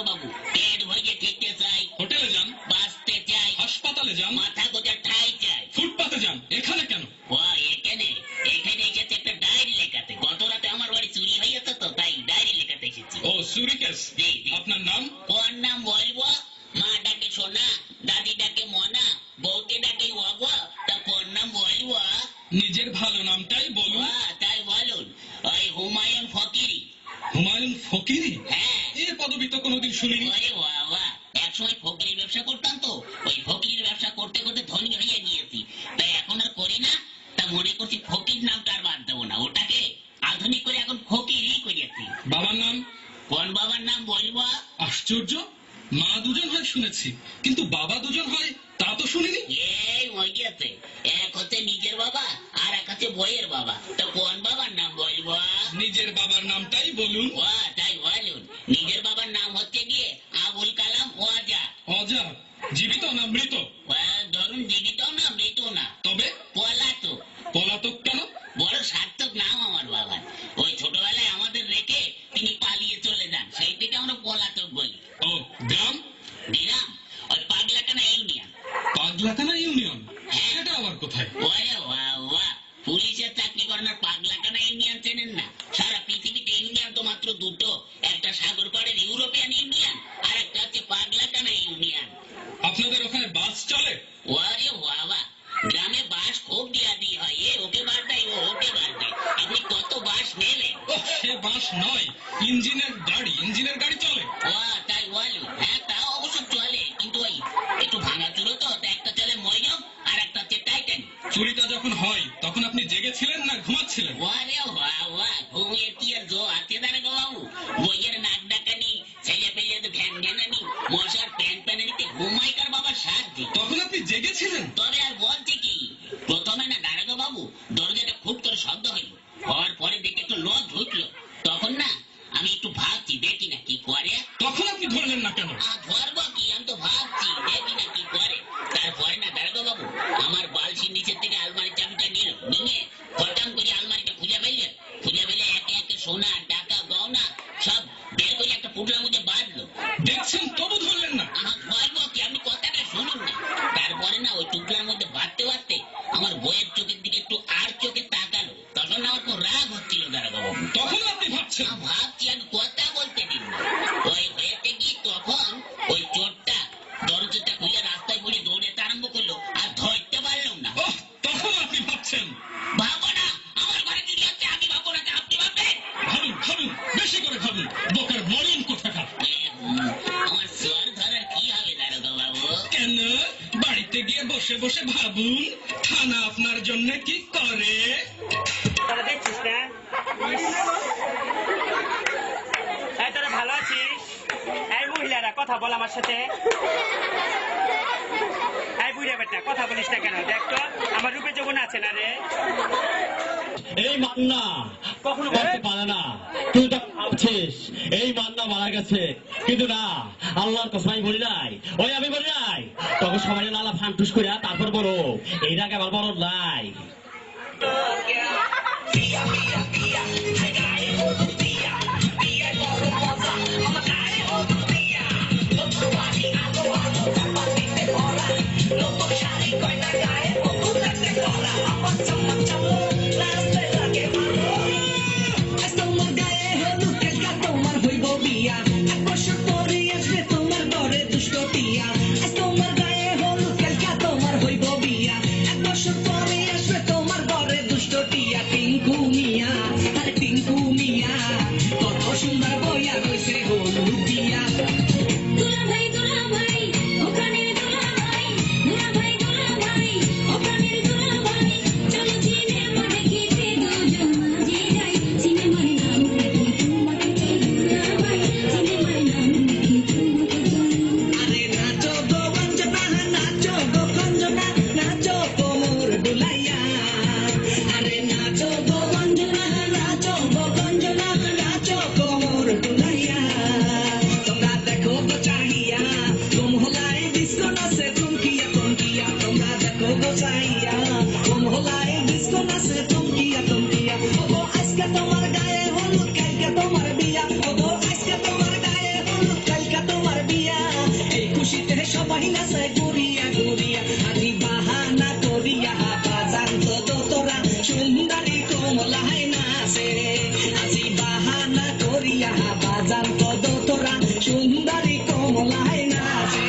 বাবু, পেট ভরিয়ে খেতে চাই, হোটেলে যান, বাঁচতে চাই, হাসপাতালে যান, মাথা গোজার ঠাই চাই। ফুটপাতে যান, এখানে কেন? ও এখানে এখানে এসেছে একটা ডায়েরি লেখাতে। গত রাতে আমার বাড়ি চুরি হয়েছে তো, তাই ডায়েরি লেখাতে এসেছি। ও চুরি কেস। জি, জি। আপনার নাম? ওর নাম বলবো? মা ডাকে সোনা, দাদি ডাকে মনা, বউকে ডাকে ওগো, তা ওর নাম বলবো? নিজের ভালো নামটাই বলুন। তাই বলুন, ওই হুমায়ুন ফকিরি। হুমায়ুন ফকিরি? হ্যাঁ। এ পদবি তো কোনোদিন শুনিনি। ওরে বাবা, একসময় ফকিরির ব্যবসা করতাম তো, ওই ফকিরির ব্যবসা করতে করতে ধনী হয়ে গিয়েছি, তাই এখন আর করি না। তা মনে করছি ফকির নামটা আর বাদ দেবো না, ওটাকে আধুনিক করে এখন ফকিরই করেছি। বাবার নাম? কোন বাবার নাম বলবো? আশ্চর্য, মা দুজন হয় শুনেছি, কিন্তু বাবা দুজন হয় তা তো শুনিনি। এই ওই গেছে, এক হচ্ছে নিজের বাবা আর এক হচ্ছে বইয়ের বাবা। তা কোন বাবার নাম বলবো? নিজের বাবার নামটাই বলুন। তাই বলুন, নিজের বাবার নাম হচ্ছে গিয়ে আবুল কালাম ওয়াজা। অজা? জীবিত না মৃত? ধরুন জীবিত না মৃত না, তবে পলাতক। পলাতক কেন? বড় সার্থক নাম আমার বাবার। ওই ছোটবেলায় আমাদের রেখে তিনি পালিয়ে চলে যান, সেই থেকে আমরা পলাতক বলি। ও গ্রাম? গ্রাম ওই পাগলাকানা ইউনিয়ন। পাগলাকানা ইউনিয়ন? সেটা আবার কোথায়? ওরে বাবা, পুলিশের চাকরি করেন আর পাগলাকানা ইউনিয়ন চেনেন না? সারা পৃথিবীতে ইউনিয়ন তো মাত্র দুটো, একটা সাগর পাড়ের ইউরোপিয়ান ইউনিয়ন আর একটা হচ্ছে পাগলাকানা ইউনিয়ন। আপনাদের ওখানে বাস চলে? ওরে বাবা, গ্রামে বাস খুব দিয়া দিয়ে হয়, এ ওকে বার দেয়, ও ওকে বার দেয়। আপনি কত বাস নেবেন? সে বাস নয়, ইঞ্জিনের গাড়ি। ইঞ্জিনের গাড়ি চলে? তাই বলুন? হ্যাঁ, তা অবশ্য চলে, কিন্তু ওই একটু ভাঙা চুরো তো, একটা চলে ময়ূর আর একটা হচ্ছে টাইটানিক। চুরিটা যখন হয় তখন আপনি জেগেছিলেন না ঘুমাচ্ছিলেন? ওরে বাবা, ঘুমিয়ে কি আর জো আছে দাঁড়া গো বাবু? বইয়ের নাক ডাকানি, ছেলে পেলে ঘ্যান ঘ্যানানি, মশার প্যান প্যানানিতে ঘুমাইকার বাবার সাহায্যে। তখন আপনি জেগেছিলেন? তবে আর বলছে কি, প্রথমে না দাঁড়া গো বাবু, দরজাটা খুব করে শব্দ হইল, হওয়ার পরে দেখে একটু লোক ঢুকলো, তখন না আমি একটু ভাবছি দেখি না কি করে। তখন আপনি ধরলেন না কেন? ধরবো কি, আমি তো ভাবছি দেখি না কি করে। তারপরে না দাঁড়াবো বাবু, আমার বালসির নিচের থেকে আলমারির চাবিটা নিয়ে হঠাৎ করে আলমারিটা খুলে ফেলে একে একে সোনা টাকা গহনা সব বের করে একটা পুটলার মধ্যে বাঁধলো। দেখছেন তবু ধরলেন না? ধরবো কি, আপনি কথাটা শুনুন না। তারপরে না ওই টুকরার মধ্যে বাঁধতে বাঁধতে আমার বইয়ের চোখের দিকে একটু আর চোখে তাকালো, তখন আমার খুব রাগ হচ্ছিল দাঁড়াবো বাবু। তখন আপনি ভাবছেন? ভাবছি, আমি কথা বলতে দিন না। ওই হয়েছে কি, তখন ওই চোরটা দরজাটা খুলে রাস্তায় পড়ে দৌড়াতে আরম্ভ করলো, আর ধরতে পারলাম না। তখন আপনি ভাবছেন? ভাবো না, আমার ঘরে চুরি হচ্ছে, আমি ভাববো না, আপনি ভাববেন? ভাবুন ভাবুন, বেশি করে ভাবুন, বোকার মরণ কোথাকার। আমার স্বর ধরার কি হবে দারোগা বাবু? কেন? বাড়িতে গিয়ে বসে বসে ভাবুন, থানা আপনার জন্য কি করে। তোরা দেখছিস না? এই তোরা ভালো আছিস? এই মহিলারা কথা বল আমার সাথে। এই বুড়া বেটা কথা বলিস না কেন? দেখ তো আমার রূপে যৌবন আছে না রে? এই মান্না কখনো বলতে পারে না। তুই তো ভাবছিস এই মান্না মারা গেছে, কিন্তু না, আল্লাহর কসম আমি বলি নাই, ওই আমি বলি নাই, তখন সবাই নালা ফান্টুস করে তারপর বলো এইটাকে আবার বড় নাই। তোমার ঘরে দুষ্ট টিয়া টিঙ্কু মিয়া। সবাই নাচে ঘুরিয়া ঘুরিয়া আজি বাহানা করিয়া বাজান তো দোতরা সুন্দরী কমলায় নাচে আজি বাহানা করিয়া বাজান তো দোতরা সুন্দরী কমলায় নাচে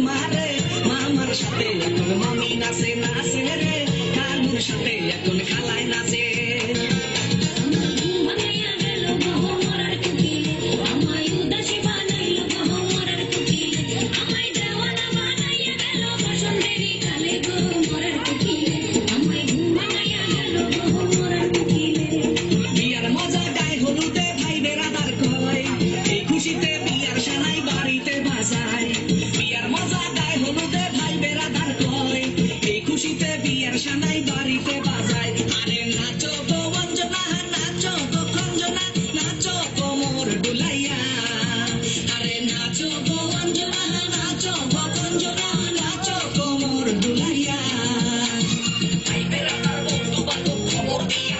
মারে মামার সাথে এখন মামি নাচে নাচে রে কানুর সাথে এখন খালায় নাচে বিয়ার মজা গায়ে হলুদে ভাই বেড়াদার কয় এই খুশিতে বিয়ার সানাই বাড়িতে বাজায় বিয়ার মজা গায়ে হলুদে ভাই বেড়াদার কয় এই খুশিতে বিয়ার সানাই বাড়িতে বাজায় আরে নাচো গো অঞ্জনা নাচো গো খঞ্জনা নাচো কোমর ডুলাইয়া আরে নাচো গো অঞ্জনা নাচো গো খঞ্জনা নাচো কোমর ডুলাইয়া ভাই বেড়াদার বন্ধু বান্ধব খবর দিয়া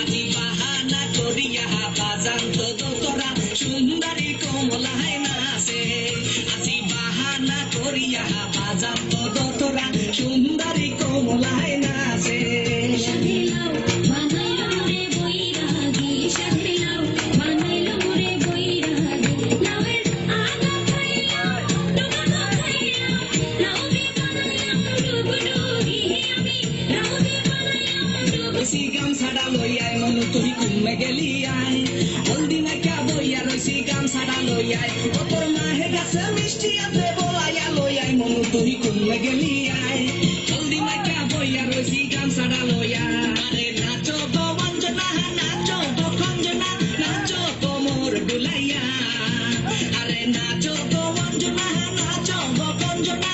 আজি বাহানা করিয়া বাজান তো দোতরা সুন্দরী কমলায় নাচে আজি বাহানা করিয়া বাজান তো দোতরা সুন্দরী কমলায় নাচে গামছাড়া লইয়াই মনু তুই কুমে গেলি আয় হলদি নাকা বইয়া রইছি গামছাড়া লইয়াই ও তোর মাহে গাছে মিষ্টি আছে বলাইয়া লইয়াই মনু তুই কুমে গেলি আয় হলদি নাকা বইয়া রইছি গামছাড়া লইয়া আরে নাচো গো অঞ্জনা নাচো গো খঞ্জনা নাচো কোমর ডুলাইয়া আরে নাচো গো অঞ্জনা নাচো গো খঞ্জনা